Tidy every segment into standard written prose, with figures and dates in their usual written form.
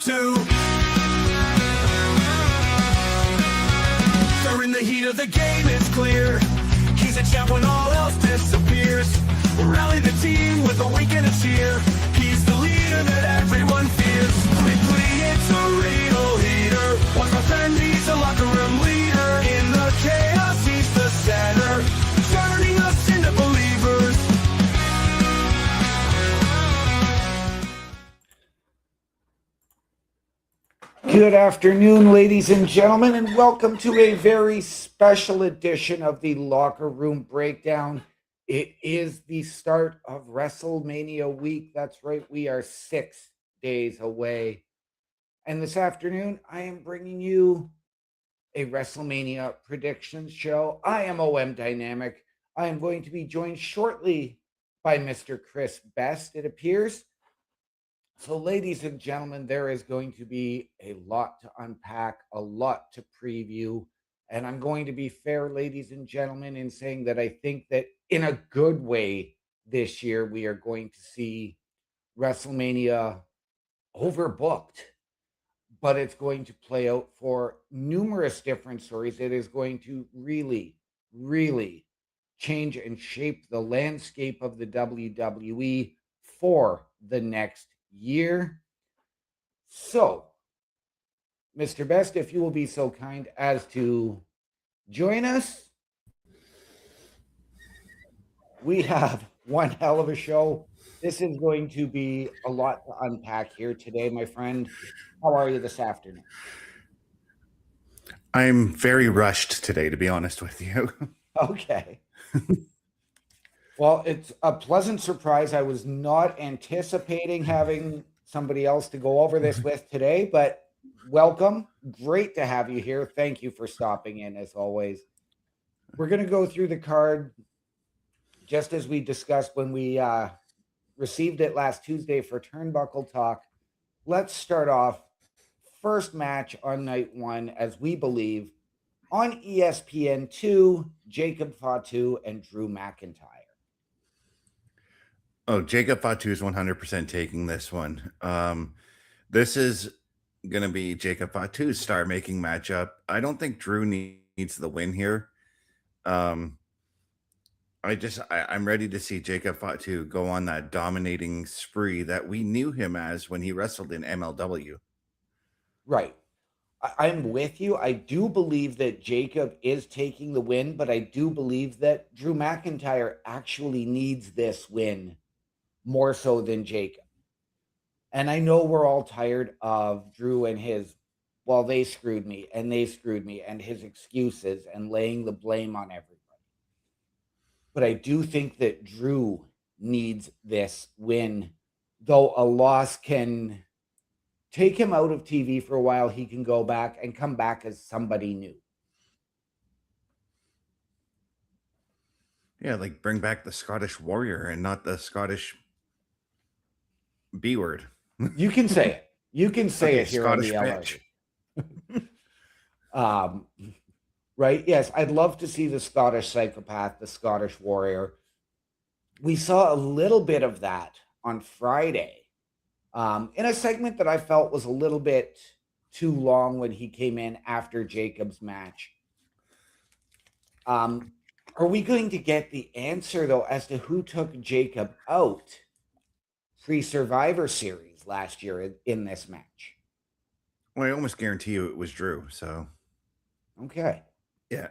Fatu. During the heat of the game, it's clear he's a champ when all else disappears. Rally the team with a wink and a cheer. He's the leader that everyone fears. Quickly, it's a real heater. Once my friend, he's a locker room leader. In the chaos, he's the center, turning us into believers. Good afternoon, ladies and gentlemen, and welcome to a very special edition of the Locker Room Breakdown. It is the start of Wrestlemania week. That's right, we are 6 days away. And this afternoon, I am bringing you a Wrestlemania predictions show. I am OM Dynamic. I am going to be joined shortly by Mr. Chris Best, it appears. So, ladies and gentlemen, there is going to be a lot to unpack, a lot to preview. And I'm going to be fair, ladies and gentlemen, in saying that I think that in a good way this year, we are going to see WrestleMania overbooked. But it's going to play out for numerous different stories. It is going to really, really change and shape the landscape of the WWE for the next year. So, Mr. Best, if you will be so kind as to join us. We have one hell of a show. This is going to be a lot to unpack here today, my friend. How are you this afternoon? I'm very rushed today, to be honest with you. Okay. Well, it's a pleasant surprise. I was not anticipating having somebody else to go over this with today, but welcome. Great to have you here. Thank you for stopping in, as always. We're going to go through the card just as we discussed when we received it last Tuesday for Turnbuckle Talk. Let's start off. First match on night one, as we believe, on ESPN2, Jacob Fatu and Drew McIntyre. Oh, Jacob Fatu is 100% taking this one. This is going to be Jacob Fatu's star-making matchup. I don't think Drew needs the win here. I'm ready to see Jacob Fatu go on that dominating spree that we knew him as when he wrestled in MLW. Right. I'm with you. I do believe that Jacob is taking the win, but I do believe that Drew McIntyre actually needs this win more so than Jacob. And I know we're all tired of Drew and his, well, they screwed me, and his excuses and laying the blame on everybody. But I do think that Drew needs this win. Though a loss can take him out of TV for a while, he can go back and come back as somebody new. Yeah, like bring back the Scottish Warrior and not the Scottish B word. You can say it. You can say Okay, it here Scottish on the LRG. Right? Yes, I'd love to see the Scottish Psychopath, the Scottish Warrior. We saw a little bit of that on Friday in a segment that I felt was a little bit too long when he came in after Jacob's match. Are we going to get the answer, though, as to who took Jacob out pre-Survivor Series last year in this match? Well, I almost guarantee you it was Drew, so. Okay. Yeah.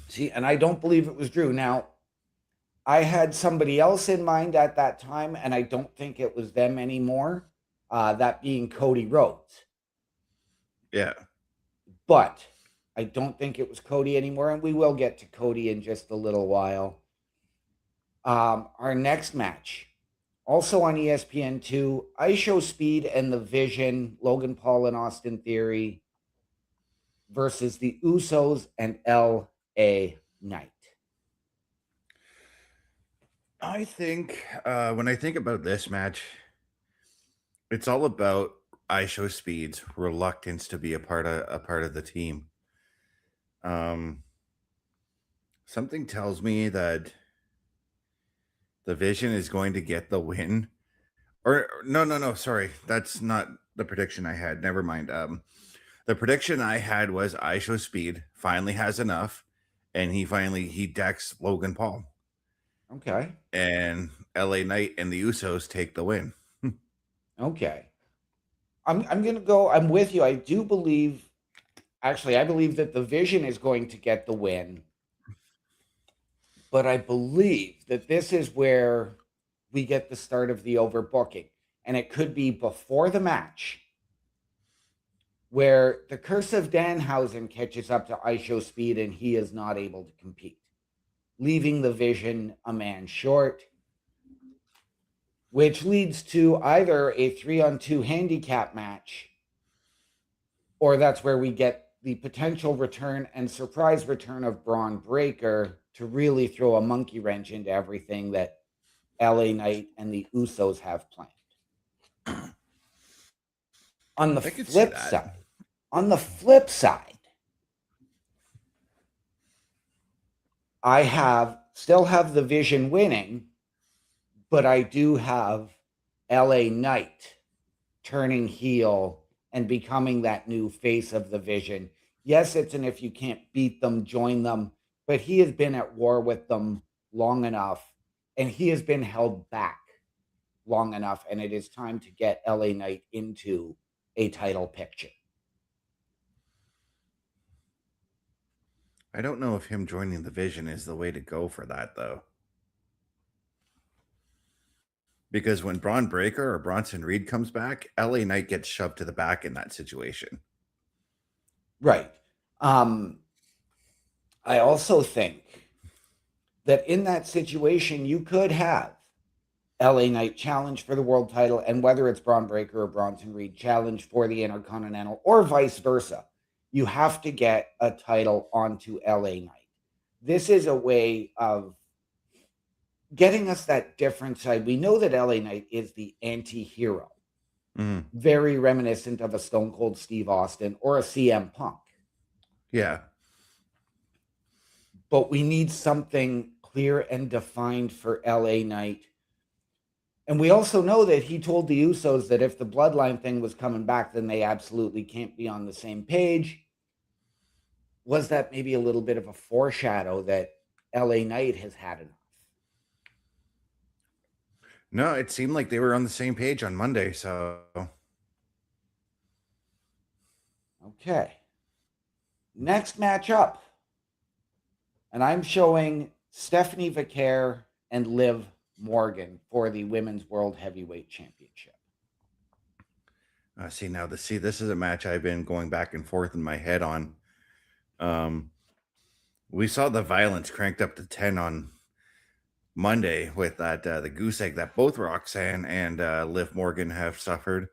See, and I don't believe it was Drew. Now, I had somebody else in mind at that time, and I don't think it was them anymore, that being Cody Rhodes. Yeah. But I don't think it was Cody anymore, and we will get to Cody in just a little while. Our next match, also on ESPN2, ISHO Speed and the Vision, Logan Paul and Austin Theory versus the Usos and L.A. Knight. I think when I think about this match, it's all about ISHO Speed's reluctance to be a part of the team. Something tells me that the Vision is going to get the win, Or no. Sorry, that's not the prediction I had. Never mind. The prediction I had was I Show Speed finally has enough, and he decks Logan Paul, Okay. and LA Knight and the Usos take the win. Okay. I'm gonna go. I'm with you. I do believe. Actually, I believe that the Vision is going to get the win, but I believe that this is where we get the start of the overbooking, and it could be before the match, where the curse of Danhausen catches up to ISO Speed, and he is not able to compete, leaving the Vision a man short, which leads to either a 3-on-2 handicap match, or that's where we get the potential return and surprise return of Braun Breaker to really throw a monkey wrench into everything that LA Knight and the Usos have planned. On the I could see flip that. side, on the flip side, I still have the Vision winning, but I do have LA Knight turning heel and becoming that new face of the Vision. Yes, it's an if you can't beat them, join them, but he has been at war with them long enough, and he has been held back long enough, and it is time to get LA Knight into a title picture. I don't know if him joining the Vision is the way to go for that, though. Because when Braun Breaker or Bronson Reed comes back, LA Knight gets shoved to the back in that situation. Right. I also think that in that situation, you could have LA Knight challenge for the world title, and whether it's Braun Breaker or Bronson Reed challenge for the Intercontinental, or vice versa, you have to get a title onto LA Knight. This is a way of getting us that different side. We know that LA Knight is the anti-hero, very reminiscent of a Stone Cold Steve Austin or a CM Punk. Yeah. But we need something clear and defined for LA Knight. And we also know that he told the Usos that if the bloodline thing was coming back, then they absolutely can't be on the same page. Was that maybe a little bit of a foreshadow that LA Knight has had enough? No, it seemed like they were on the same page on Monday, so. Okay. Next match up. And I'm showing Stephanie Vaquer and Liv Morgan for the Women's World Heavyweight Championship. This is a match I've been going back and forth in my head on. We saw the violence cranked up to 10 on Monday with that the goose egg that both Roxanne and Liv Morgan have suffered.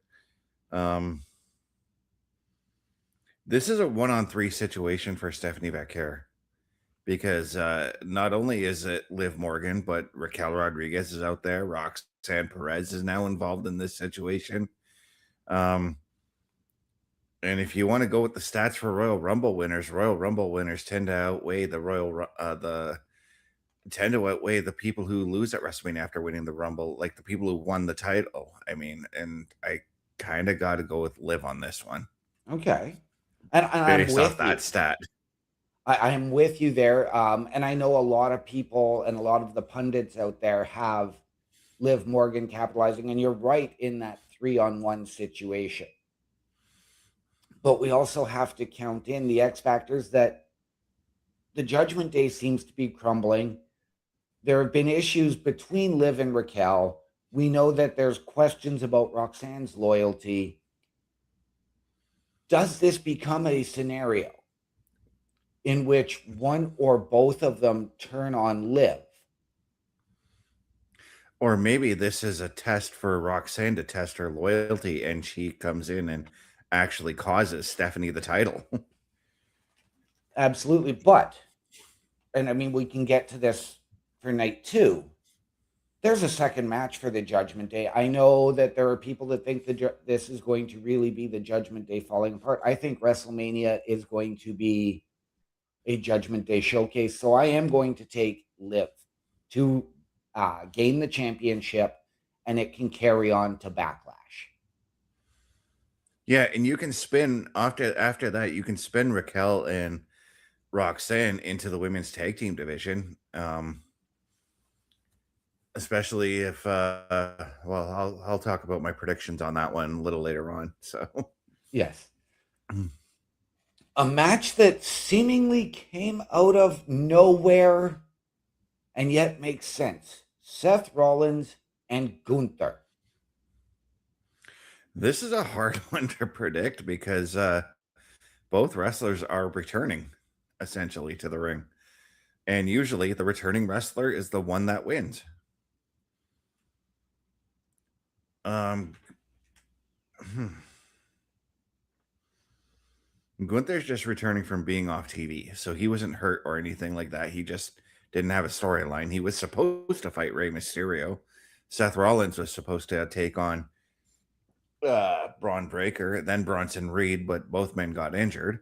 This is a 1-on-3 situation for Stephanie Vaquer, because not only is it Liv Morgan, but Raquel Rodriguez is out there. Roxanne Perez is now involved in this situation. And if you want to go with the stats for Royal Rumble winners tend to outweigh the people who lose at WrestleMania after winning the Rumble, like the people who won the title. I mean, and I kind of got to go with Liv on this one. Okay. And I'm Based with off that stat. I am with you there. And I know a lot of people and a lot of the pundits out there have Liv Morgan capitalizing, and you're right in that 3-on-1 situation. But we also have to count in the X factors that the Judgment Day seems to be crumbling. There have been issues between Liv and Raquel. We know that there's questions about Roxanne's loyalty. Does this become a scenario in which one or both of them turn on Liv? Or maybe this is a test for Roxanne to test her loyalty, and she comes in and actually causes Stephanie the title. Absolutely. But, and I mean, we can get to this for night 2. There's a second match for the Judgment Day. I know that there are people that think this is going to really be the Judgment Day falling apart. I think WrestleMania is going to be a Judgment Day showcase. So I am going to take Liv to gain the championship and it can carry on to Backlash. Yeah, and you can spin after that. You can spin Raquel and Roxanne into the women's tag team division. Especially if well, I'll talk about my predictions on that one a little later on. So Yes. A match that seemingly came out of nowhere and yet makes sense. Seth Rollins and Gunther. this is a hard one to predict because both wrestlers are returning essentially to the ring. And usually the returning wrestler is the one that wins. Um Gunther's just returning from being off TV. So he wasn't hurt or anything like that. He just didn't have a storyline. He was supposed to fight Rey Mysterio. Seth Rollins was supposed to take on Braun Breaker, then Bronson Reed, but both men got injured.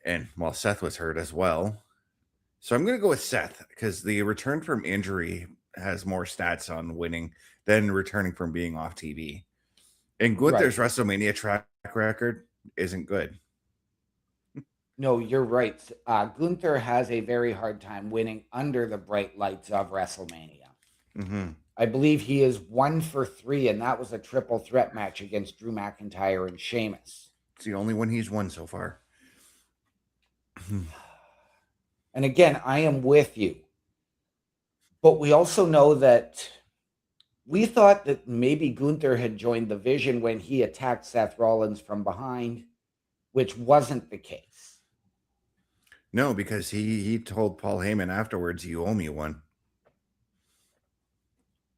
And well, Seth was hurt as well. So I'm going to go with Seth because the return from injury has more stats on winning than returning from being off TV. And Gunther's WrestleMania track record isn't good. No, you're right. Gunther has a very hard time winning under the bright lights of WrestleMania. Mm-hmm. I believe he is 1 for 3, and that was a triple threat match against Drew McIntyre and Sheamus. It's the only one he's won so far. And again, I am with you. But we also know that we thought that maybe Gunther had joined the Vision when he attacked Seth Rollins from behind, which wasn't the case. No, because he told Paul Heyman afterwards, "You owe me one."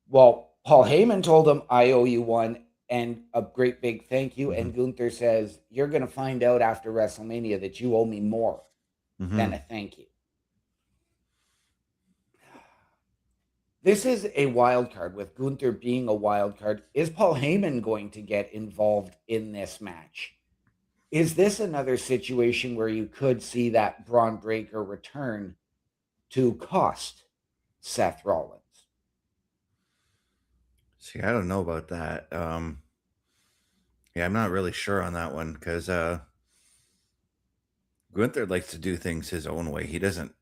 Well, Paul Heyman told him, "I owe you one," and a great big thank you. And Gunther says, "You're going to find out after WrestleMania that you owe me more than a thank you." This is a wild card with Gunther being a wild card. Is Paul Heyman going to get involved in this match? Is this another situation where you could see that Braun Breaker return to cost Seth Rollins? See, I don't know about that. Yeah, I'm not really sure on that one because Gunther likes to do things his own way. He doesn't.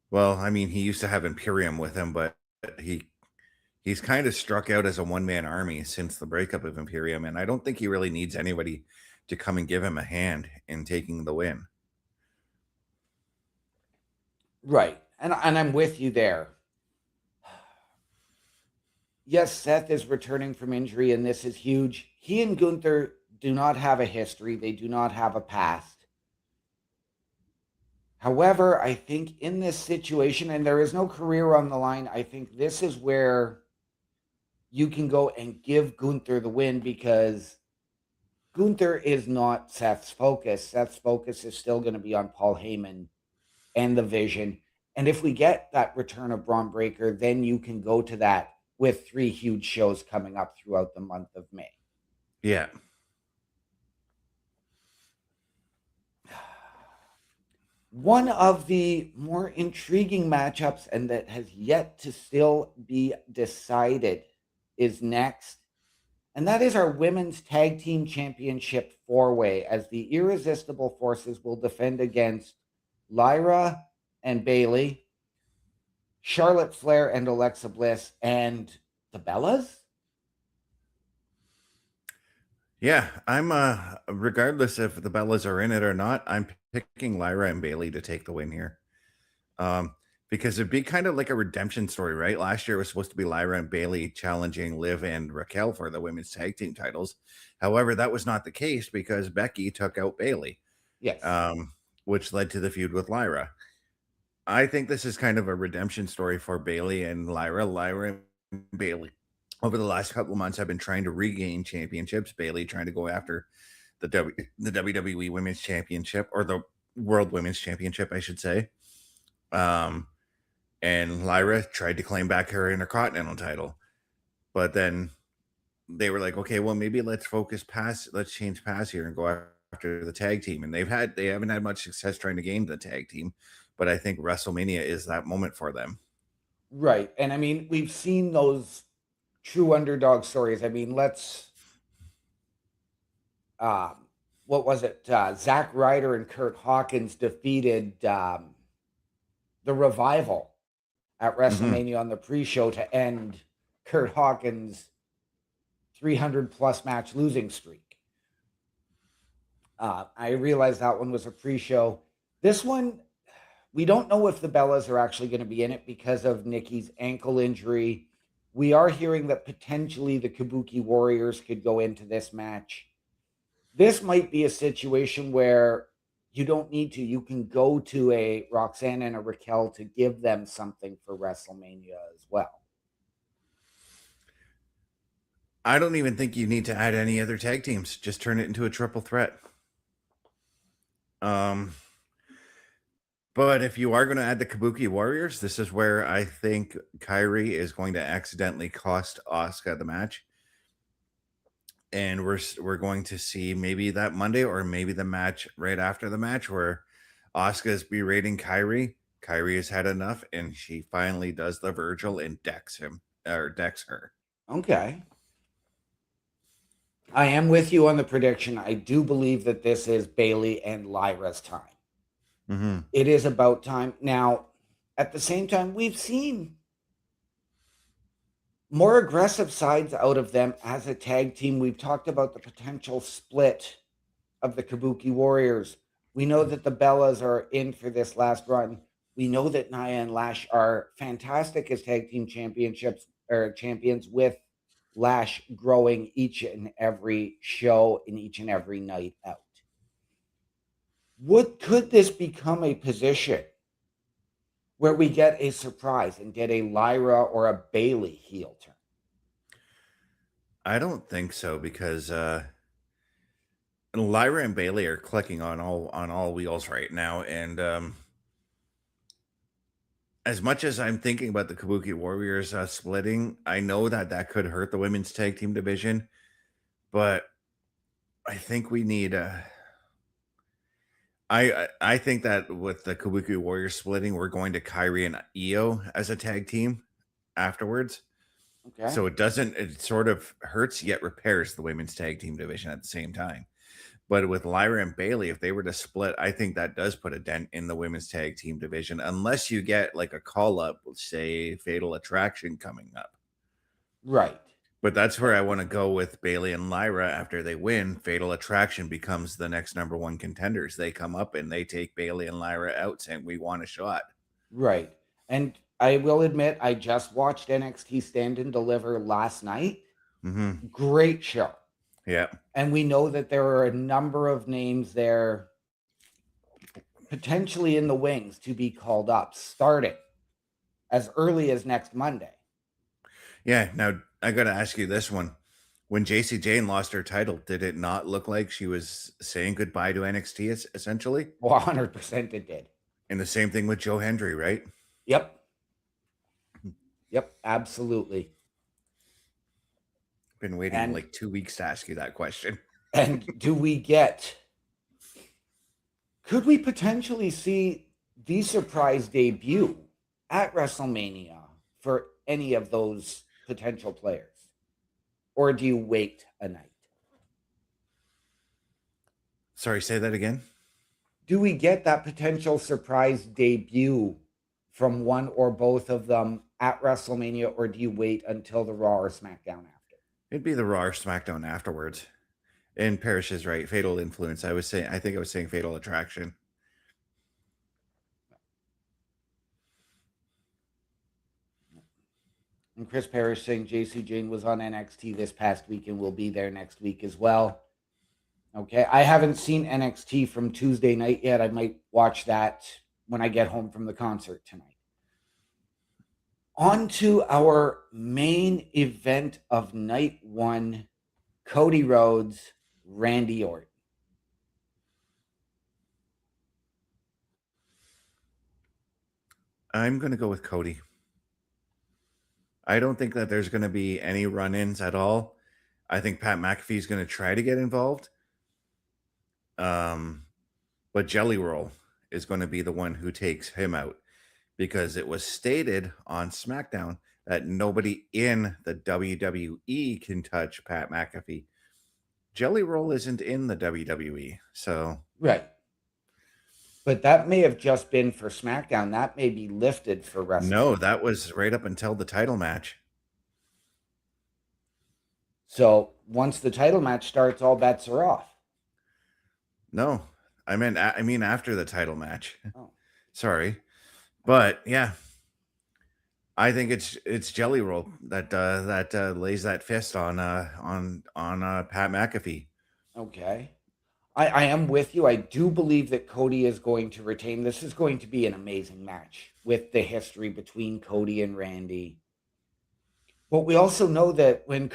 Well, I mean, he used to have Imperium with him, but he's kind of struck out as a one-man army since the breakup of Imperium, and I don't think he really needs anybody to come and give him a hand in taking the win. Right. And I'm with you there. Yes, Seth is returning from injury, and this is huge. He and Gunther do not have a history. They do not have a past. However, I think in this situation, and there is no career on the line, I think this is where you can go and give Gunther the win because Gunther is not Seth's focus. Seth's focus is still going to be on Paul Heyman and the Vision. And if we get that return of Braun Breaker, then you can go to that with 3 huge shows coming up throughout the month of May. Yeah. One of the more intriguing matchups, and that has yet to still be decided, is next. And that is our Women's Tag Team Championship 4-way, as the Irresistible Forces will defend against Lyra and Bayley, Charlotte Flair and Alexa Bliss, and the Bellas? Yeah, I'm regardless if the Bellas are in it or not, I'm picking Lyra and Bailey to take the win here. Because it'd be kind of like a redemption story, right? Last year it was supposed to be Lyra and Bailey challenging Liv and Raquel for the women's tag team titles. However, that was not the case because Becky took out Bailey. Yes. Which led to the feud with Lyra. I think this is kind of a redemption story for Bailey and Lyra. Lyra and Bailey over the last couple of months have been trying to regain championships. Bailey trying to go after the WWE Women's Championship, or the World Women's Championship, I should say. And Lyra tried to claim back her Intercontinental title. But then they were like, okay, well, maybe let's change paths here and go after the tag team. And they haven't had much success trying to gain the tag team. But I think WrestleMania is that moment for them. Right. And I mean, we've seen those true underdog stories. I mean, what was it? Zack Ryder and Kurt Hawkins defeated the Revival at Mhm. WrestleMania on the pre-show to end Kurt Hawkins' 300 plus match losing streak. I realized that one was a pre-show. This one, we don't know if the Bellas are actually going to be in it because of Nikki's ankle injury. We are hearing that potentially the Kabuki Warriors could go into this match. This might be a situation where you don't need to. You can go to a Roxanne and a Raquel to give them something for WrestleMania as well. I don't even think you need to add any other tag teams. Just turn it into a triple threat. But if you are going to add the Kabuki Warriors, this is where I think Kyrie is going to accidentally cost Asuka the match. And we're going to see maybe that Monday or maybe the match right after the match where Asuka is berating Kyrie. Kyrie has had enough, and she finally does the Virgil and decks her. Okay. I am with you on the prediction. I do believe that this is Bailey and Lyra's time. Mm-hmm. It is about time. Now, at the same time, we've seen more aggressive sides out of them as a tag team. We've talked about the potential split of the Kabuki Warriors. We know that the Bellas are in for this last run. We know that Nia and Lash are fantastic as tag team championships or champions, with Lash growing each and every show and each and every night out. Could this become a position where we get a surprise and get a Lyra or a Bailey heel turn? I don't think so because Lyra and Bailey are clicking on all wheels right now, and as much as I'm thinking about the Kabuki Warriors splitting, I know that could hurt the women's tag team division, but I think we need I think that with the Kabuki Warriors splitting, we're going to Kyrie and Io as a tag team afterwards. Okay. So it sort of hurts yet repairs the women's tag team division at the same time. But with Lyra and Bailey, if they were to split, I think that does put a dent in the women's tag team division, unless you get like a call up, say Fatal Attraction coming up. Right. But that's where I want to go with Bailey and Lyra after they win. Fatal Attraction becomes the next number one contenders. They come up and they take Bailey and Lyra out, saying, "We want a shot." Right. And I will admit, I just watched NXT Stand and Deliver last night. Mm-hmm. Great show. Yeah. And we know that there are a number of names there potentially in the wings to be called up, starting as early as next Monday. Yeah. Now, I got to ask you this one. When JC Jane lost her title, did it not look like she was saying goodbye to NXT essentially? 100% it did. And the same thing with Joe Hendry, right? Yep. Yep, absolutely. Been waiting like 2 weeks to ask you that question. And could we potentially see the surprise debut at WrestleMania for any of those potential players? Or do you wait a night? Sorry, say that again. Do we get that potential surprise debut from one or both of them at WrestleMania, or do you wait until the Raw or SmackDown after? It'd be the Raw or SmackDown afterwards. And Parrish is right. Fatal Influence. I think I was saying Fatal Attraction. And Chris Parrish saying JC Jane was on NXT this past week and will be there next week as well. Okay, I haven't seen NXT from Tuesday night yet. I might watch that when I get home from the concert tonight. On to our main event of night one, Cody Rhodes, Randy Orton. I'm going to go with Cody. I don't think that there's going to be any run-ins at all. I think Pat McAfee is going to try to get involved. But Jelly Roll is going to be the one who takes him out, because it was stated on SmackDown that nobody in the WWE can touch Pat McAfee. Jelly Roll isn't in the WWE, so Right. But that may have just been for SmackDown. That may be lifted for WrestleMania. no, that was right up until the title match. So once the title match starts, all bets are off. No, I mean after the title match. Oh. Sorry, but yeah, I think it's Jelly Roll that lays that fist on Pat McAfee. Okay. I am with you. I do believe that Cody is going to retain. This is going to be an amazing match with the history between Cody and Randy. But we also know that when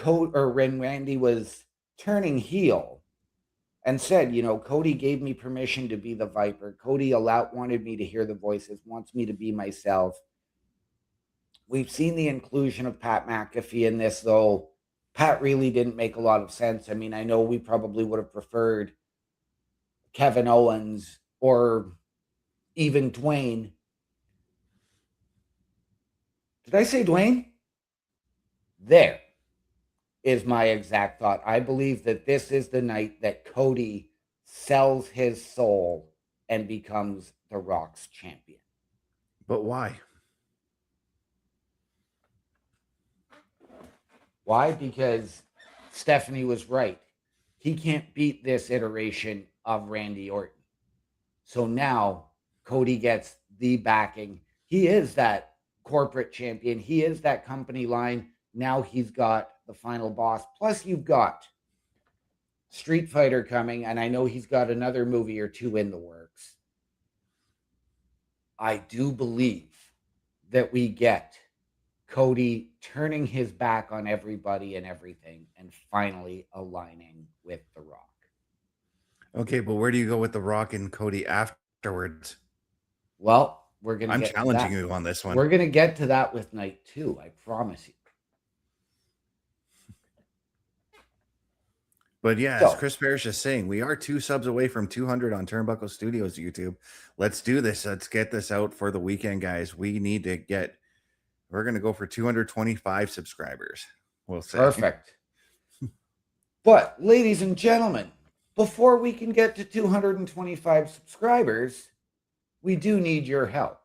Randy was turning heel and said, Cody gave me permission to be the Viper. Cody wanted me to hear the voices, wants me to be myself. We've seen the inclusion of Pat McAfee in this, though. Pat really didn't make a lot of sense. I mean, I know we probably would have preferred Kevin Owens or even Dwayne. Did I say Dwayne? There is my exact thought. I believe that this is the night that Cody sells his soul and becomes The Rock's champion. But why? Why? Because Stephanie was right. He can't beat this iteration of Randy Orton. So now Cody gets the backing. He is that corporate champion. He is that company line. Now he's got the final boss. Plus, you've got Street Fighter coming, and I know he's got another movie or two in the works. I do believe that we get Cody turning his back on everybody and everything and finally aligning with The Rock. Okay, but where do you go with The Rock and Cody afterwards? Well, we're going to I'm get challenging you on this one. We're going to get to that with night 2, I promise you. But yeah, as Chris Parrish is saying, we are 2 subs away from 200 on Turnbuckle Studios YouTube. Let's do this. Let's get this out for the weekend, guys. We need to get, we're going to go for 225 subscribers. We'll say. Perfect. But ladies and gentlemen, before we can get to 225 subscribers, we do need your help.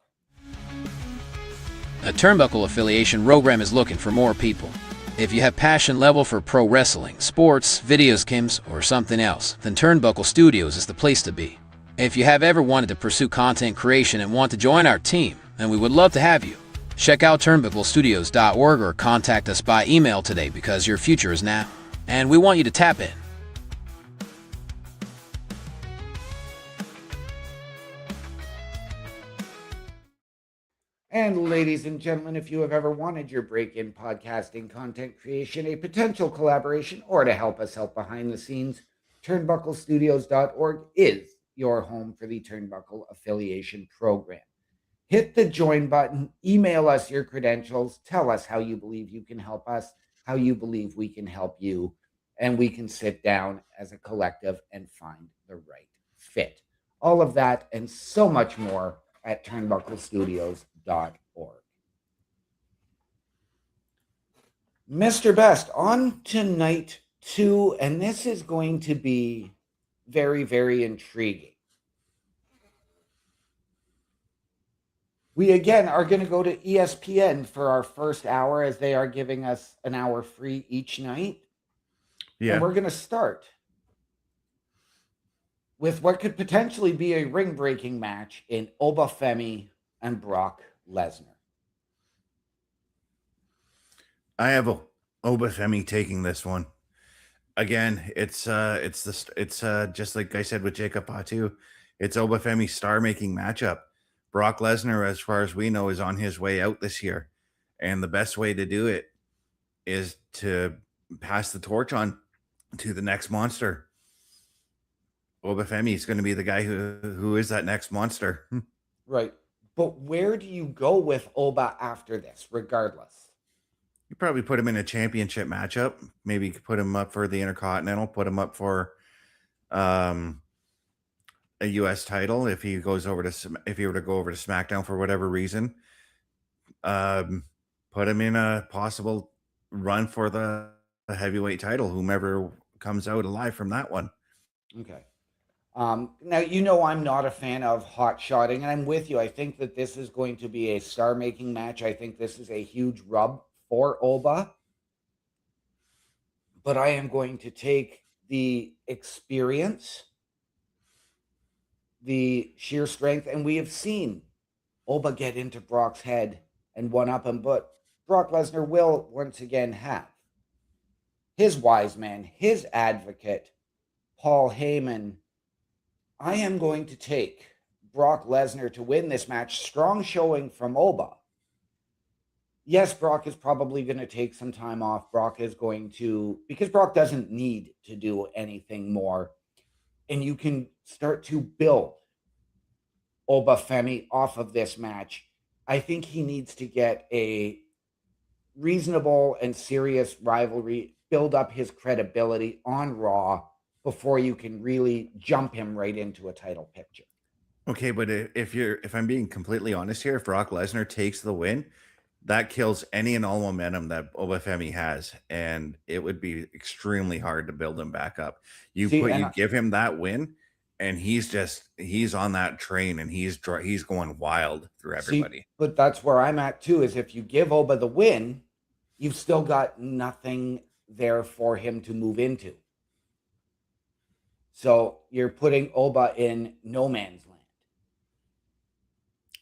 A Turnbuckle affiliation program is looking for more people. If you have passion level for pro wrestling, sports, videos games, or something else, then Turnbuckle Studios is the place to be. If you have ever wanted to pursue content creation and want to join our team, then we would love to have you. Check out turnbucklestudios.org or contact us by email today because your future is now, and we want you to tap in. And ladies and gentlemen, if you have ever wanted your break-in podcasting content creation, a potential collaboration, or to help us out behind the scenes, turnbucklestudios.org is your home for the Turnbuckle Affiliation Program. Hit the join button, email us your credentials, tell us how you believe you can help us, how you believe we can help you, and we can sit down as a collective and find the right fit. All of that and so much more at turnbucklestudios.org. Mr. Best, on to night 2, and this is going to be very, very intriguing. We again are going to go to ESPN for our first hour, as they are giving us an hour free each night. Yeah. And we're going to start with what could potentially be a ring-breaking match in Obafemi and Brock Lesnar. I have Obafemi taking this one. Again, it's just like I said with Jacob Fatu, it's Obafemi's star-making matchup. Brock Lesnar, as far as we know, is on his way out this year, and the best way to do it is to pass the torch on to the next monster. Obafemi is going to be the guy who is that next monster. Right. But where do you go with Oba after this, regardless? You probably put him in a championship matchup. Maybe put him up for the Intercontinental, put him up for a US title if he were to go over to SmackDown for whatever reason. put him in a possible run for the heavyweight title, whomever comes out alive from that one. Okay. Now, you know, I'm not a fan of hot shotting, and I'm with you. I think that this is going to be a star-making match. I think this is a huge rub for Oba, but I am going to take the experience, the sheer strength, and we have seen Oba get into Brock's head and one-up him, but Brock Lesnar will once again have his wise man, his advocate, Paul Heyman. I am going to take Brock Lesnar to win this match. Strong showing from Oba. Yes, Brock is probably going to take some time off. Brock is going to, because Brock doesn't need to do anything more. And you can start to build Oba Femi off of this match. I think he needs to get a reasonable and serious rivalry, build up his credibility on Raw before you can really jump him right into a title picture. Okay, but if I'm being completely honest here, if Brock Lesnar takes the win, that kills any and all momentum that Obafemi has, and it would be extremely hard to build him back up. You give him that win, and he's on that train, and he's going wild through everybody. But that's where I'm at too. Is if you give Oba the win, you've still got nothing there for him to move into. So you're putting Oba in no man's land.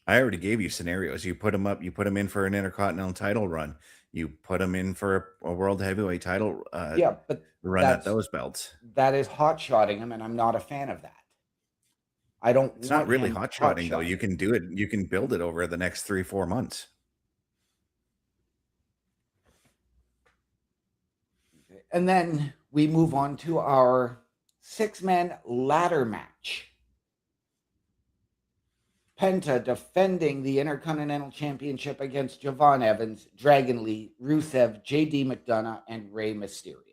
I already gave you scenarios. You put him up. You put him in for an Intercontinental title run. You put him in for a World Heavyweight title but run at those belts. That is hot shotting him, and I'm not a fan of that. I don't. It's not really hot shotting though. You can do it. You can build it over the next 3-4 months. Okay. And then we move on to our 6-man ladder match. Penta defending the Intercontinental Championship against Javon Evans, Dragon Lee, Rusev, JD McDonough, and Rey Mysterio.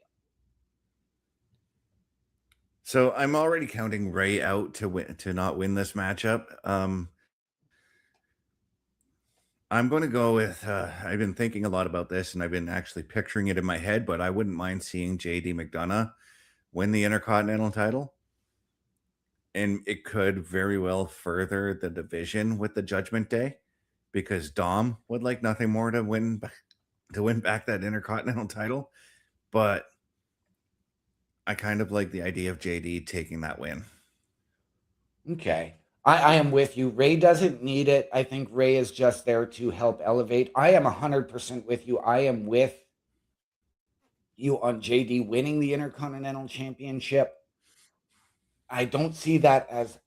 So I'm already counting Rey out to not win this matchup. I'm going to go with, I've been thinking a lot about this, and I've been actually picturing it in my head, but I wouldn't mind seeing JD McDonough win the Intercontinental title. And it could very well further the division with the Judgment Day, because Dom would like nothing more to win back that Intercontinental title. But I kind of like the idea of JD taking that win. Okay. I am with you. Rey doesn't need it. I think Rey is just there to help elevate. I am 100% with you. I am with you on JD winning the Intercontinental Championship. I don't see that as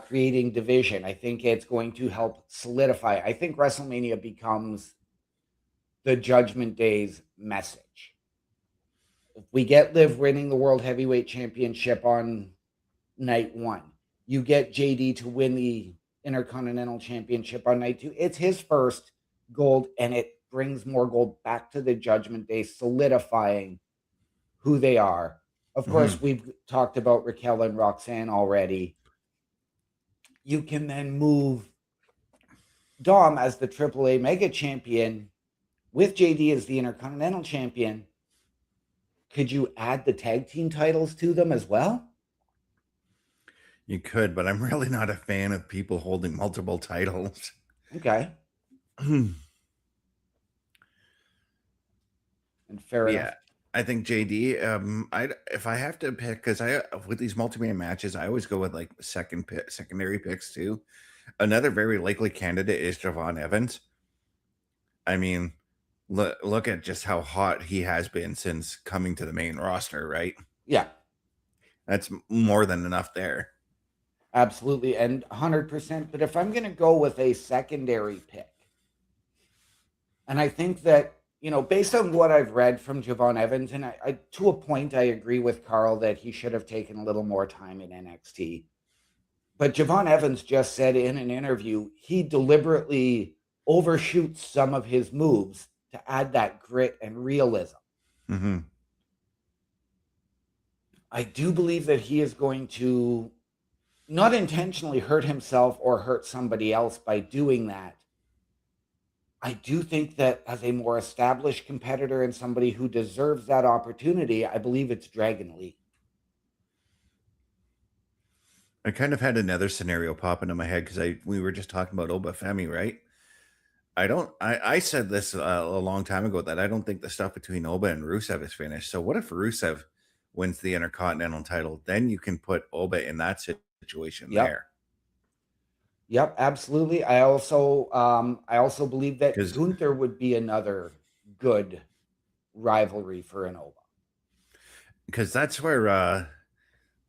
creating division. I think it's going to help solidify. I think WrestleMania becomes the Judgment Day's message. If we get Liv winning the World Heavyweight Championship on night 1, you get JD to win the Intercontinental Championship on night 2. It's his first gold, and it brings more gold back to the Judgment Day, solidifying who they are. Of course, we've talked about Raquel and Roxanne already. You can then move Dom as the AAA Mega Champion with JD as the Intercontinental Champion. Could you add the tag team titles to them as well? You could, but I'm really not a fan of people holding multiple titles. Okay. And fair enough. I think JD. If I have to pick, because with these multi-man matches, I always go with like secondary picks too. Another very likely candidate is Javon Evans. I mean, look at just how hot he has been since coming to the main roster, right? Yeah, that's more than enough there. Absolutely, and 100%. But if I'm going to go with a secondary pick, and I think that, based on what I've read from Javon Evans, and I to a point, I agree with Carl that he should have taken a little more time in NXT. But Javon Evans just said in an interview, he deliberately overshoots some of his moves to add that grit and realism. Mm-hmm. I do believe that he is going to not intentionally hurt himself or hurt somebody else by doing that. I do think that as a more established competitor and somebody who deserves that opportunity, I believe it's Dragon Lee. I kind of had another scenario pop into my head because we were just talking about Obafemi, right? I said this a long time ago that I don't think the stuff between Oba and Rusev is finished. So what if Rusev wins the Intercontinental title? Then you can put Oba in that situation Yep. there. Yep, absolutely. I also believe that Because Gunther would be another good rivalry for an Oba. that's where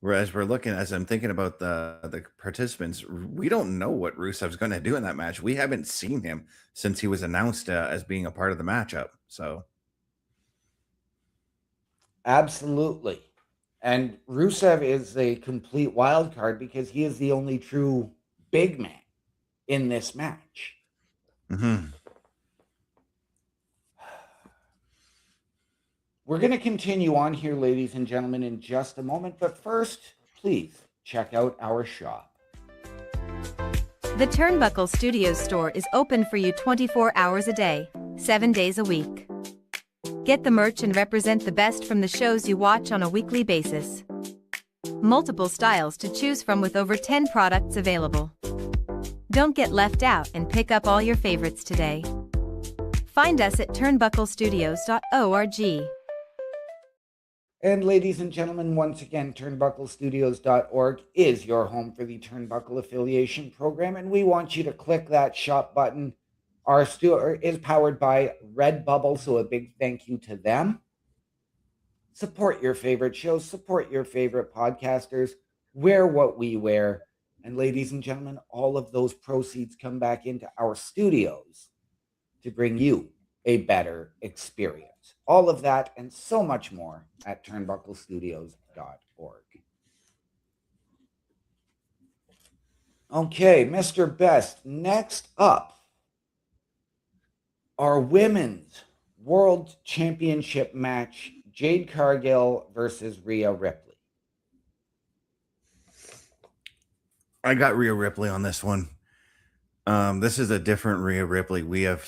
whereas we're looking, as I'm thinking about the participants, we don't know what Rusev's going to do in that match. We haven't seen him since he was announced as being a part of the matchup. So Absolutely. And Rusev is a complete wild card because he is the only true big man in this match. mhm. We're going to continue on here, ladies and gentlemen, in just a moment. But first, please check out our shop. The Turnbuckle Studios store is open for you 24 hours a day, 7 days a week. Get the merch and represent the best from the shows you watch on a weekly basis. Multiple styles to choose from with over 10 products available. Don't get left out and pick up all your favorites today. Find us at turnbucklestudios.org. And ladies and gentlemen, once again, turnbucklestudios.org is your home for the Turnbuckle Affiliation Program, and we want you to click that shop button. Our store is powered by Redbubble, so a big thank you to them. Support your favorite shows, support your favorite podcasters, wear what we wear. And ladies and gentlemen, all of those proceeds come back into our studios to bring you a better experience. All of that and so much more at turnbucklestudios.org. Okay, Mr. Best, next up, our women's world championship match, Jade Cargill versus Rhea Ripley. I got Rhea Ripley on this one. This is a different Rhea Ripley we have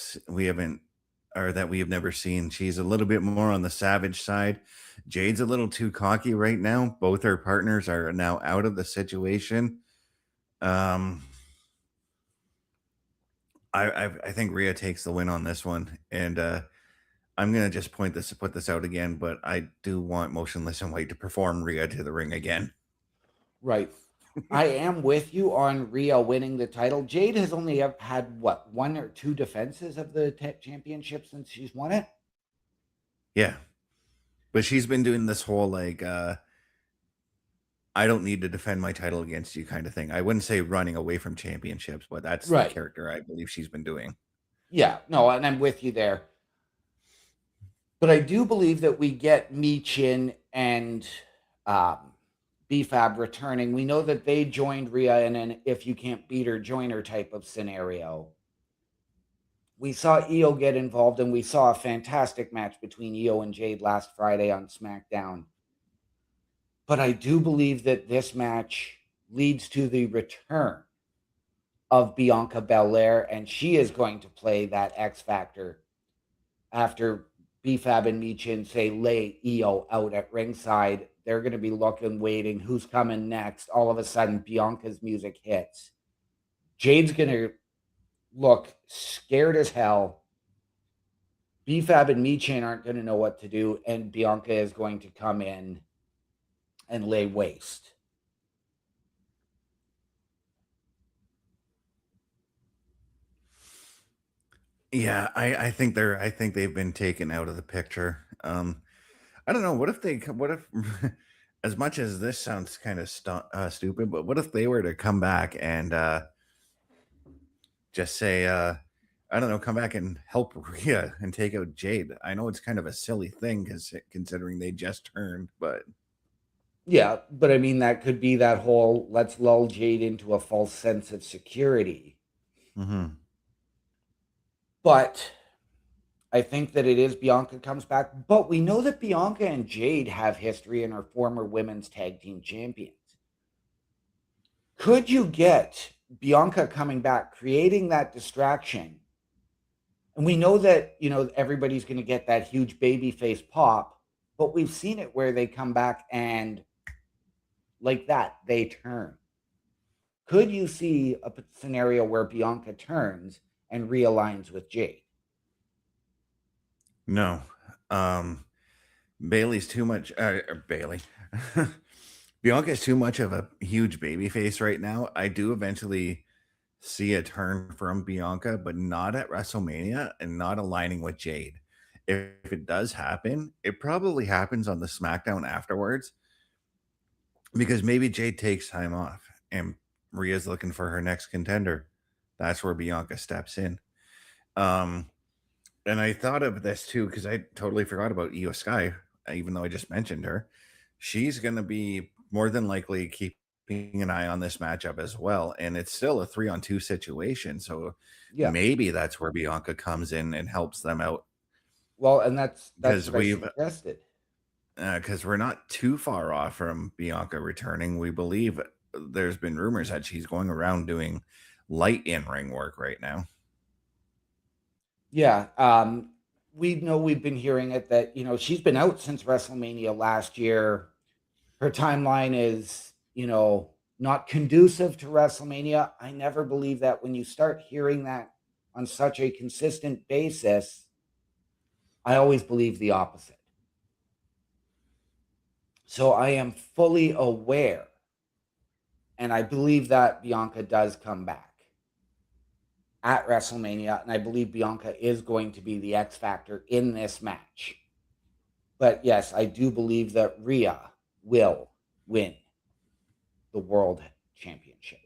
never seen. She's a little bit more on the savage side. Jade's a little too cocky right now. Both her partners are now out of the situation. I think Rhea takes the win on this one, and I'm gonna just put this out again, but I do want Motionless in White to perform Rhea to the ring again. Right. I am with you on Rhea winning the title. Jade has only had, what, 1 or 2 defenses of the championship since she's won it? Yeah. But she's been doing this whole, like, I don't need to defend my title against you kind of thing. I wouldn't say running away from championships, but that's right. The character I believe she's been doing. Yeah, no, and I'm with you there. But I do believe that we get Michin and BFAB returning. We know that they joined Rhea in an if you can't beat her, join her type of scenario. We saw Io get involved, and we saw a fantastic match between Io and Jade last Friday on SmackDown. But I do believe that this match leads to the return of Bianca Belair, and she is going to play that X Factor after BFAB and Michin say lay Io out at ringside. They're going to be looking, waiting, who's coming next. All of a sudden, Bianca's music hits. Jade's going to look scared as hell. BFAB and Michin aren't going to know what to do, and Bianca is going to come in and lay waste. Yeah, I think they've been taken out of the picture. I don't know. What if as much as this sounds kind of stupid, but what if they were to come back and just say, I don't know, come back and help Rhea and take out Jade? I know it's kind of a silly thing considering they just turned, but yeah, but I mean, that could be that whole let's lull Jade into a false sense of security. mm-hmm. But I think that it is Bianca comes back. But we know that Bianca and Jade have history and are former women's tag team champions. Could you get Bianca coming back, creating that distraction, And we know that, everybody's going to get that huge baby face pop, but we've seen it where they come back and like that, they turn. Could you see a scenario where Bianca turns and realigns with Jade? No. Bailey's too much. Bailey. Bianca's too much of a huge baby face right now. I do eventually see a turn from Bianca, but not at WrestleMania and not aligning with Jade. If it does happen, it probably happens on the SmackDown afterwards because maybe Jade takes time off and Rhea's looking for her next contender. That's where Bianca steps in. And I thought of this too because I totally forgot about Io Sky, even though I just mentioned her. She's going to be more than likely keeping an eye on this matchup as well. And it's still a 3-on-2 situation. So Yeah. maybe that's where Bianca comes in and helps them out. Well, and that's Because what I suggested. Because we're not too far off from Bianca returning. We believe there's been rumors that she's going around doing light in-ring work right now. Yeah. We know we've been hearing it that, she's been out since WrestleMania last year. Her timeline is, not conducive to WrestleMania. I never believe that when you start hearing that on such a consistent basis, I always believe the opposite. So I am fully aware, and I believe that Bianca does come back at WrestleMania, and I believe Bianca is going to be the X factor in this match. But yes, I do believe that Rhea will win the World Championship.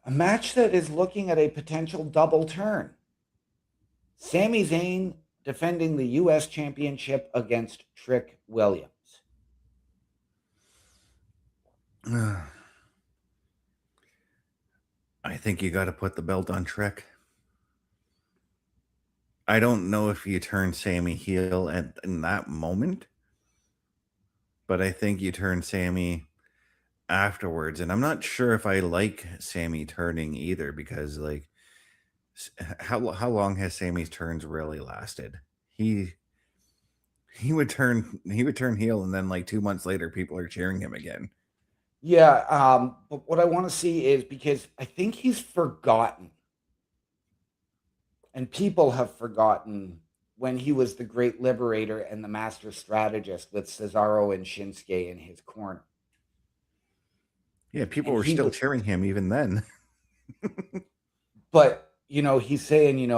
A match that is looking at a potential double turn. Sami Zayn defending the U.S. Championship against Trick Williams. I think you got to put the belt on Trick. I don't know if you turn Sammy heel in that moment, but I think you turn Sammy afterwards. And I'm not sure if I like Sammy turning either because, like, how long has Sammy's turns really lasted? He would turn heel, and then like 2 months later, people are cheering him again. Yeah, but what I want to see is because I think he's forgotten, and people have forgotten when he was the great liberator and the master strategist with Cesaro and Shinsuke in his corner. Yeah, people were still cheering him even then. But, he's saying,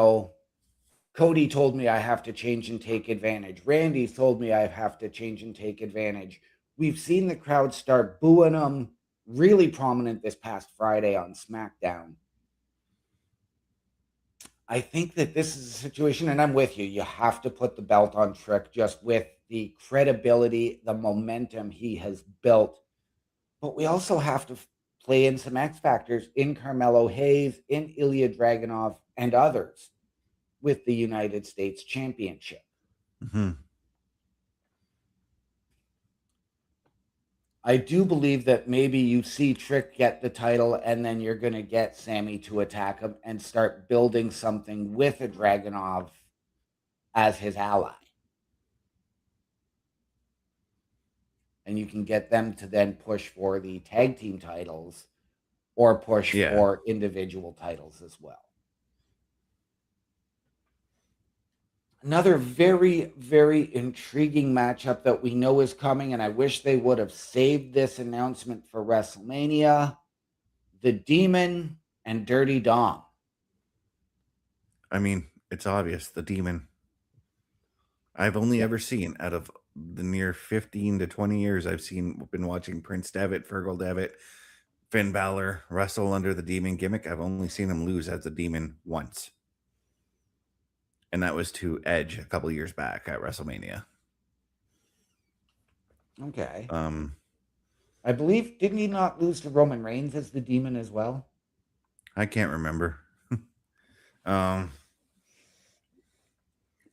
Cody told me I have to change and take advantage. Randy told me I have to change and take advantage. We've seen the crowd start booing him, really prominent this past Friday on SmackDown. I think that this is a situation, and I'm with you. You have to put the belt on Trick just with the credibility, the momentum he has built. But we also have to play in some X factors in Carmelo Hayes, in Ilya Dragunov, and others with the United States Championship. Mm-hmm. I do believe that maybe you see Trick get the title and then you're going to get Sammy to attack him and start building something with a Dragunov as his ally. And you can get them to then push for the tag team titles or push for individual titles as well. Another very, very intriguing matchup that we know is coming, and I wish they would have saved this announcement for WrestleMania. The Demon and Dirty Dom. I mean, it's obvious, the Demon. I've only ever seen, out of the near 15 to 20 years I've been watching Prince Devitt, Fergal Devitt, Finn Balor wrestle under the Demon gimmick, I've only seen him lose as the Demon once. And that was to Edge a couple years back at WrestleMania. Okay. I believe, didn't he not lose to Roman Reigns as the Demon as well? I can't remember. But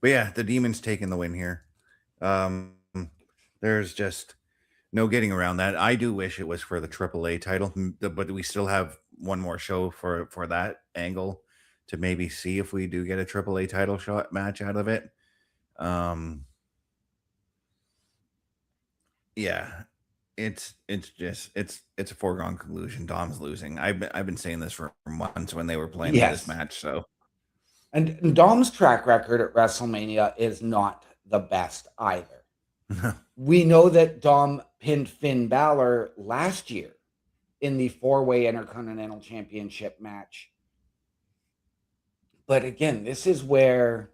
yeah, the Demon's taking the win here. There's just no getting around that. I do wish it was for the AAA title, but we still have one more show for that angle to maybe see if we do get a AAA title shot match out of it. Yeah, it's a foregone conclusion. Dom's losing. I've been saying this for months when they were planning this Yes. match. So And Dom's track record at WrestleMania is not the best either. We know that Dom pinned Finn Balor last year in the four-way Intercontinental Championship match. But again, this is where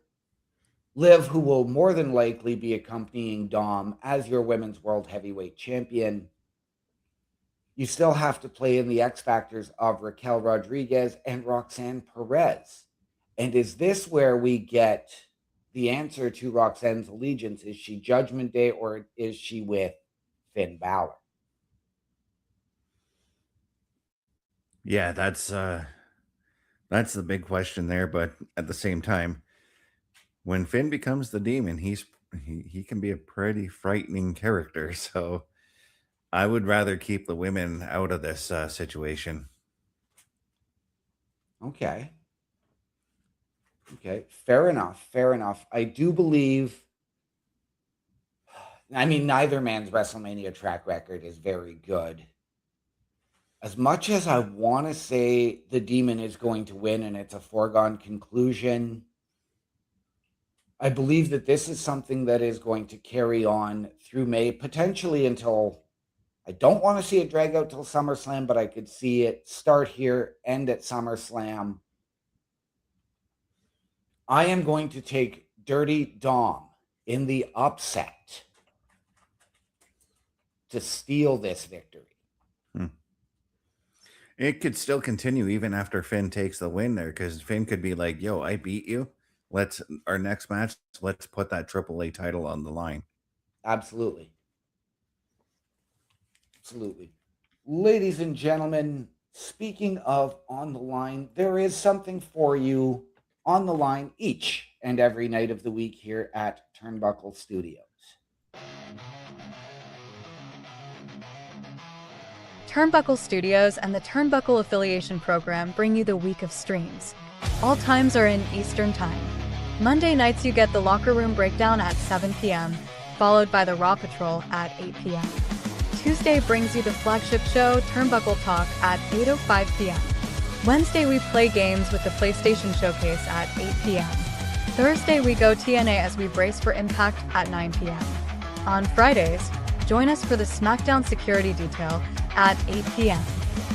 Liv, who will more than likely be accompanying Dom as your Women's World Heavyweight Champion, you still have to play in the X factors of Raquel Rodriguez and Roxanne Perez. And is this where we get the answer to Roxanne's allegiance? Is she Judgment Day or is she with Finn Balor? yeah, that's the big question there. But at the same time, when Finn becomes the demon, he can be a pretty frightening character. So I would rather keep the women out of this situation. Okay, fair enough. I do believe, I mean, neither man's WrestleMania track record is very good. As much as I want to say the demon is going to win and it's a foregone conclusion, I believe that this is something that is going to carry on through May, potentially until, I don't want to see it drag out till SummerSlam, but I could see it start here, end at SummerSlam. I am going to take Dirty Dom in the upset to steal this victory. It could still continue even after Finn takes the win there, because Finn could be like, yo, I beat you. Our next match, let's put that AAA title on the line. Absolutely. Ladies and gentlemen, speaking of on the line, there is something for you on the line each and every night of the week here at Turnbuckle Studios. Turnbuckle Studios and the Turnbuckle Affiliation Program bring you the week of streams. All times are in Eastern Time. Monday nights you get the Locker Room Breakdown at 7 p.m., followed by the Raw Patrol at 8 p.m. Tuesday brings you the flagship show, Turnbuckle Talk, at 8:05 p.m. Wednesday we play games with the PlayStation Showcase at 8 p.m. Thursday we go TNA as we brace for Impact at 9 p.m. On Fridays, join us for the SmackDown Security Detail at 8 p.m.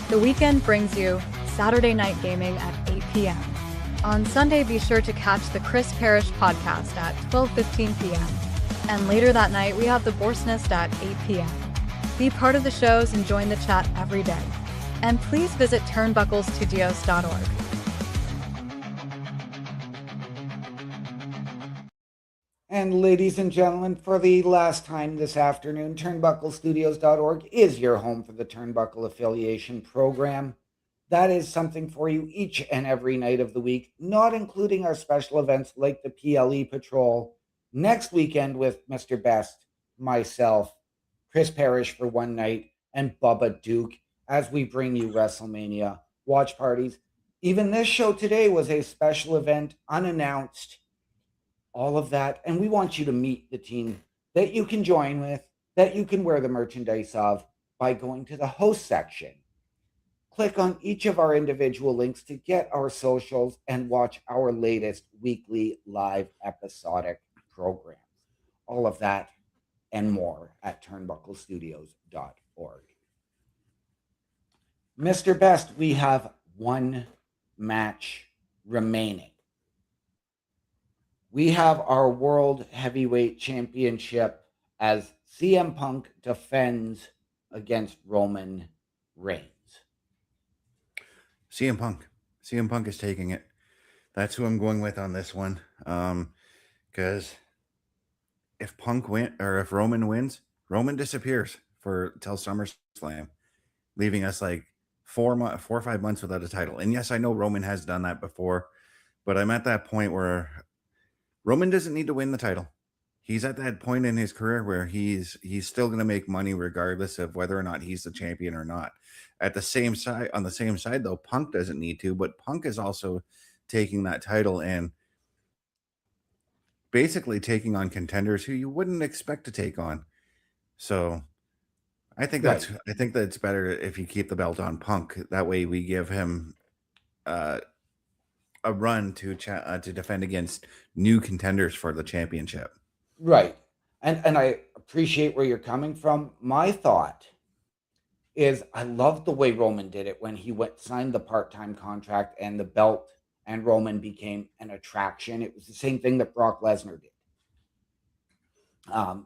The weekend brings you Saturday Night Gaming at 8 p.m. On Sunday, be sure to catch the Chris Parrish podcast at 12:15 p.m. And later that night, we have the Boar's Nest at 8 p.m. Be part of the shows and join the chat every day. And please visit turnbucklestudios.org. And ladies and gentlemen, for the last time this afternoon, turnbucklestudios.org is your home for the Turnbuckle Affiliation Program. That is something for you each and every night of the week, not including our special events like the PLE Patrol next weekend with Mr. Best, myself, Chris Parrish for one night, and Bubba Duke as we bring you WrestleMania watch parties. Even this show today was a special event, unannounced, all of that. And we want you to meet the team that you can join with, that you can wear the merchandise of by going to the host section. Click on each of our individual links to get our socials and watch our latest weekly live episodic programs. All of that and more at turnbucklestudios.org. Mr. Best, we have one match remaining. We have our World Heavyweight Championship as CM Punk defends against Roman Reigns. CM Punk is taking it. That's who I'm going with on this one. Because if Roman wins, Roman disappears till SummerSlam, leaving us like 4 or 5 months without a title. And yes, I know Roman has done that before, but I'm at that point where Roman doesn't need to win the title. He's at that point in his career where he's still going to make money regardless of whether or not he's the champion or not. On the same side though, Punk doesn't need to, but Punk is also taking that title and basically taking on contenders who you wouldn't expect to take on. So I think Right. that's better if you keep the belt on Punk. That way we give him uh, a run to defend against new contenders for the championship. Right. And I appreciate where you're coming from. My thought is I love the way Roman did it when he signed the part-time contract and the belt and Roman became an attraction. It was the same thing that Brock Lesnar did.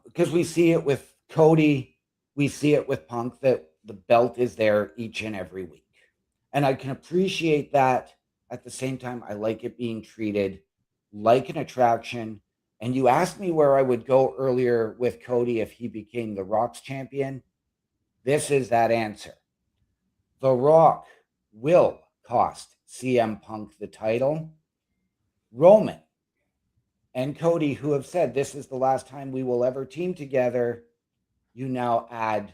Because we see it with Cody, we see it with Punk, that the belt is there each and every week. And I can appreciate that. At the same time, I like it being treated like an attraction. And you asked me where I would go earlier with Cody if he became the Rock's champion. This is that answer. The Rock will cost CM Punk the title. Roman and Cody, who have said this is the last time we will ever team together, you now add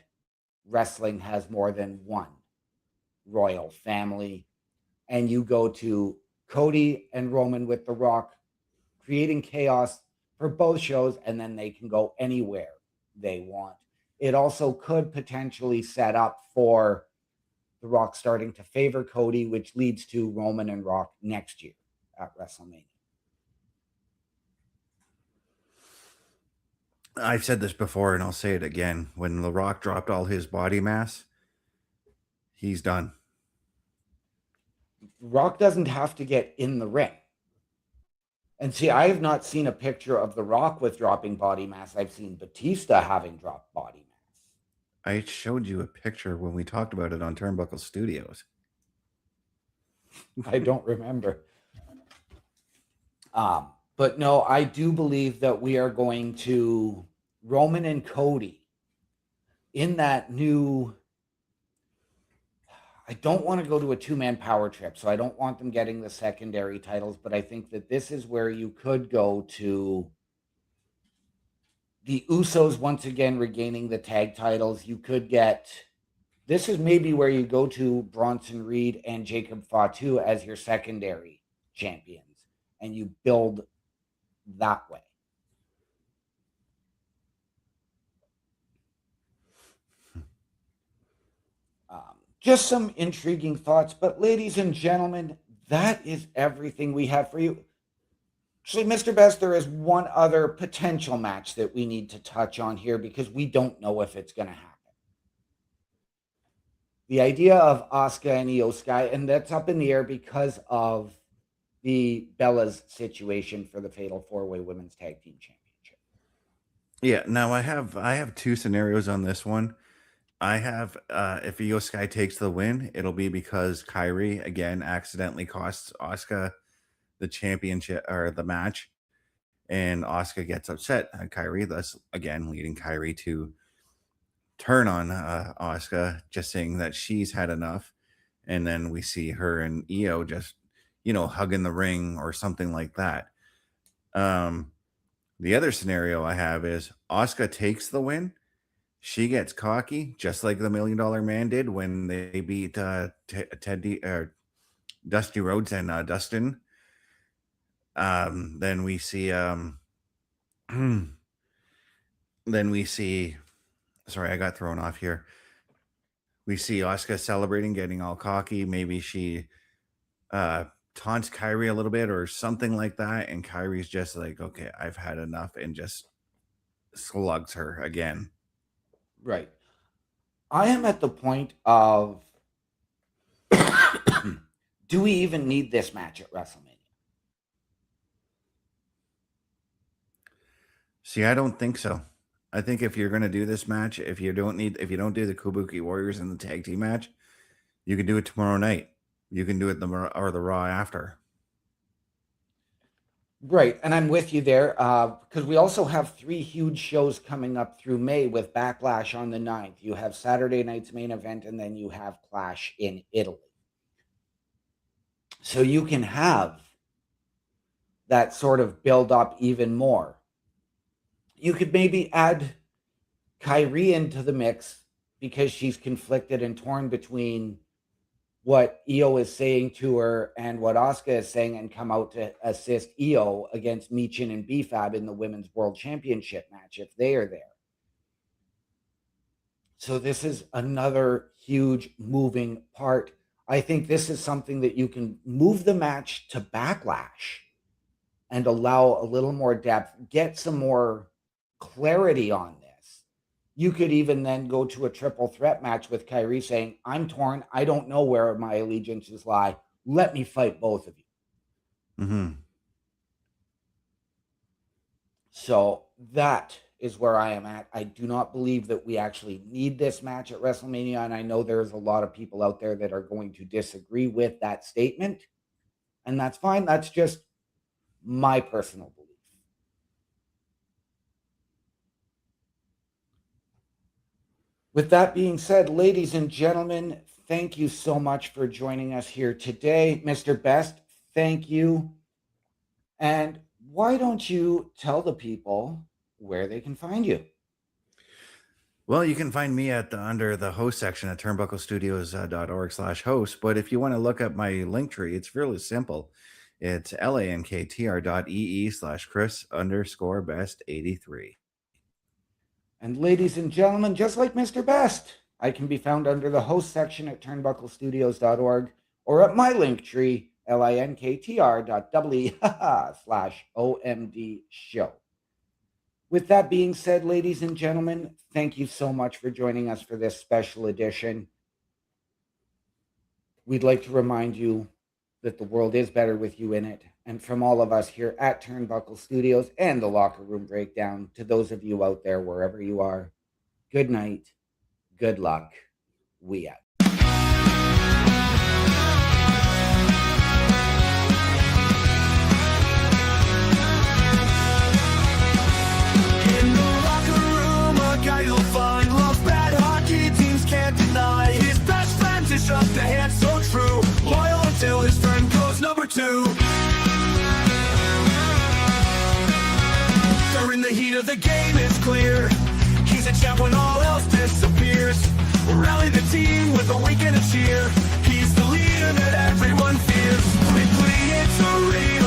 wrestling has more than one royal family. And you go to Cody and Roman with The Rock, creating chaos for both shows, and then they can go anywhere they want. It also could potentially set up for The Rock starting to favor Cody, which leads to Roman and Rock next year at WrestleMania. I've said this before and I'll say it again. When The Rock dropped all his body mass, he's done. Rock doesn't have to get in the ring. And see, I have not seen a picture of The Rock with dropping body mass. I've seen Batista having dropped body mass. I showed you a picture when we talked about it on Turnbuckle Studios. I don't remember. But no, I do believe that we are going to Roman and Cody in that new. I don't want to go to a two-man power trip, so I don't want them getting the secondary titles, but I think that this is where you could go to the Usos once again regaining the tag titles. You could get, this is maybe where you go to Bronson Reed and Jacob Fatu as your secondary champions, and you build that way. Just some intriguing thoughts, but ladies and gentlemen, that is everything we have for you. Actually, Mr. Best, there is one other potential match that we need to touch on here because we don't know if it's going to happen. The idea of Asuka and Io Sky, and that's up in the air because of the Bella's situation for the Fatal 4-Way Women's Tag Team Championship. Yeah, now I have two scenarios on this one. I have if Io Sky takes the win, it'll be because Kyrie again accidentally costs Asuka the championship or the match, and Asuka gets upset at Kyrie, thus again leading Kyrie to turn on Asuka, just saying that she's had enough, and then we see her and Io just hugging the ring or something like that. The other scenario I have is Asuka takes the win. She gets cocky, just like the $1 Million Man did when they beat Dusty Rhodes and Dustin. Then we see sorry, I got thrown off here. We see Asuka celebrating, getting all cocky. Maybe she taunts Kyrie a little bit or something like that, and Kyrie's just like, okay, I've had enough, and just slugs her again. Right. I am at the point of do we even need this match at WrestleMania? See, I don't think so. I think if you're going to do this match, if you don't do the Kabuki Warriors in the tag team match, you can do it tomorrow night. You can do it the Raw after. Right, and I'm with you there because we also have 3 huge shows coming up through May with Backlash on the 9th. You have Saturday night's main event, and then you have Clash in Italy. So you can have that sort of build up even more. You could maybe add Kyrie into the mix because she's conflicted and torn between what Io is saying to her and what Asuka is saying and come out to assist Io against Michin and BFAB in the Women's World Championship match if they are there. So this is another huge moving part. I think this is something that you can move the match to Backlash and allow a little more depth, get some more clarity on this. You could even then go to a triple threat match with Kyrie saying, I'm torn. I don't know where my allegiances lie. Let me fight both of you. Mm-hmm. So that is where I am at. I do not believe that we actually need this match at WrestleMania. And I know there's a lot of people out there that are going to disagree with that statement. And that's fine. That's just my personal belief. With that being said, ladies and gentlemen, thank you so much for joining us here today. Mr. Best, thank you. And why don't you tell the people where they can find you? Well, you can find me under the host section at turnbucklestudios.org/host. But if you want to look up my link tree, it's really simple. It's lanktr.ee/Chris_best83. And ladies and gentlemen, just like Mr. Best, I can be found under the host section at turnbucklestudios.org or at my link tree, linktr.ee/OMD show. With that being said, ladies and gentlemen, thank you so much for joining us for this special edition. We'd like to remind you that the world is better with you in it. And from all of us here at Turnbuckle Studios and the Locker Room Breakdown, to those of you out there, wherever you are, good night, good luck, we out. In the locker room, a guy you'll find loves bad hockey, teams can't deny. His best friend is up the hand, so true, loyal until his friend goes number 2. During the heat of the game, it's clear he's a champ when all else disappears. Rally the team with a wink and a cheer. He's the leader that everyone fears. Quickly, it's a real